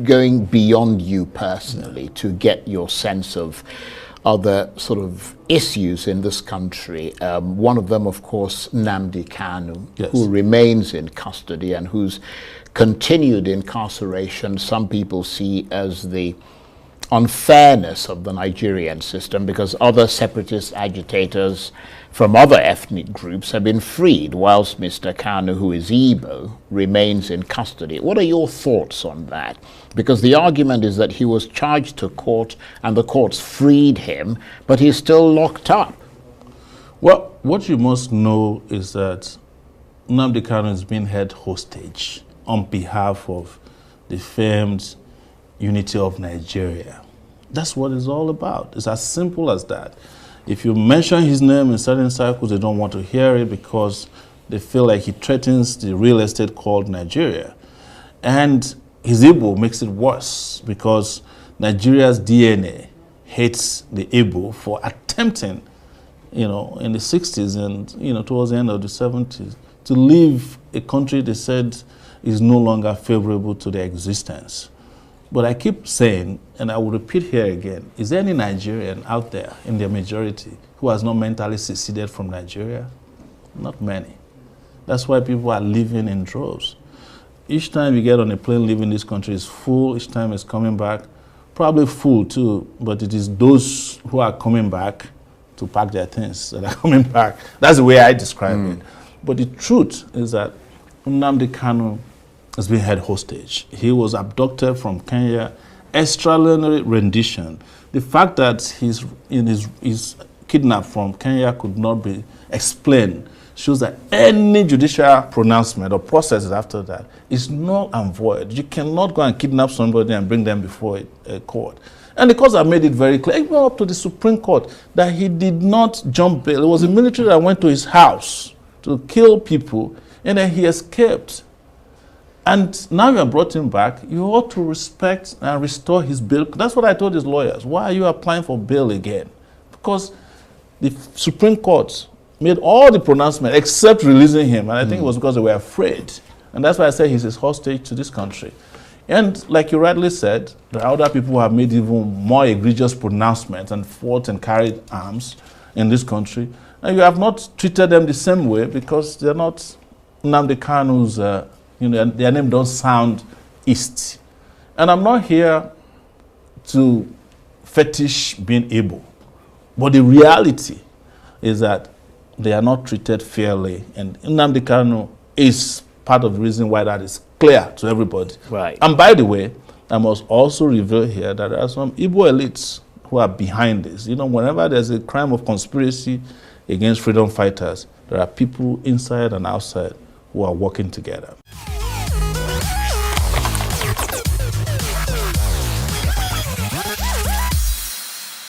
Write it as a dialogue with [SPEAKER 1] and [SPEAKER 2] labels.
[SPEAKER 1] going beyond you personally to get your sense of other sort of issues in this country. One of them, of course, Nnamdi Kanu,
[SPEAKER 2] yes,
[SPEAKER 1] who remains in custody and whose continued incarceration some people see as the unfairness of the Nigerian system, because other separatist agitators from other ethnic groups have been freed, whilst Mr. Kanu, who is Igbo, remains in custody. What are your thoughts on that? Because the argument is that he was charged to court and the courts freed him, but he's still locked up.
[SPEAKER 2] Well, what you must know is that Nnamdi Kanu is being held hostage on behalf of the famed unity of Nigeria. That's what it's all about. It's as simple as that. If you mention his name in certain circles, they don't want to hear it because they feel like he threatens the real estate called Nigeria. And his Igbo makes it worse because Nigeria's DNA hates the Igbo for attempting, in the 60s and, towards the end of the 70s, to leave a country they said is no longer favorable to their existence. But I keep saying, and I will repeat here again, is there any Nigerian out there in their majority who has not mentally seceded from Nigeria? Not many. That's why people are living in droves. Each time you get on a plane leaving this country is full, each time it's coming back, probably full too, but it is those who are coming back to pack their things that are coming back. That's the way I describe it. But the truth is that Nnamdi Kanu has been held hostage. He was abducted from Kenya, extraordinary rendition. The fact that he's kidnapped from Kenya could not be explained shows that any judicial pronouncement or processes after that is null and void. You cannot go and kidnap somebody and bring them before a court. And the courts have made it very clear, even up to the Supreme Court, that he did not jump bail. It was the military that went to his house to kill people, and then he escaped. And now you have brought him back, you ought to respect and restore his bail. That's what I told his lawyers. Why are you applying for bail again? Because the Supreme Court made all the pronouncements except releasing him. And I think it was because they were afraid. And that's why I said he's a hostage to this country. And like you rightly said, there are other people who have made even more egregious pronouncements and fought and carried arms in this country. And you have not treated them the same way because they're not Nnamdi Kanu's, their name don't sound East. And I'm not here to fetish being able, but the reality is that they are not treated fairly. And Nnamdi Kanu is part of the reason why that is clear to everybody.
[SPEAKER 1] Right.
[SPEAKER 2] And by the way, I must also reveal here that there are some Igbo elites who are behind this. Whenever there's a crime of conspiracy against freedom fighters, there are people inside and outside who are working together.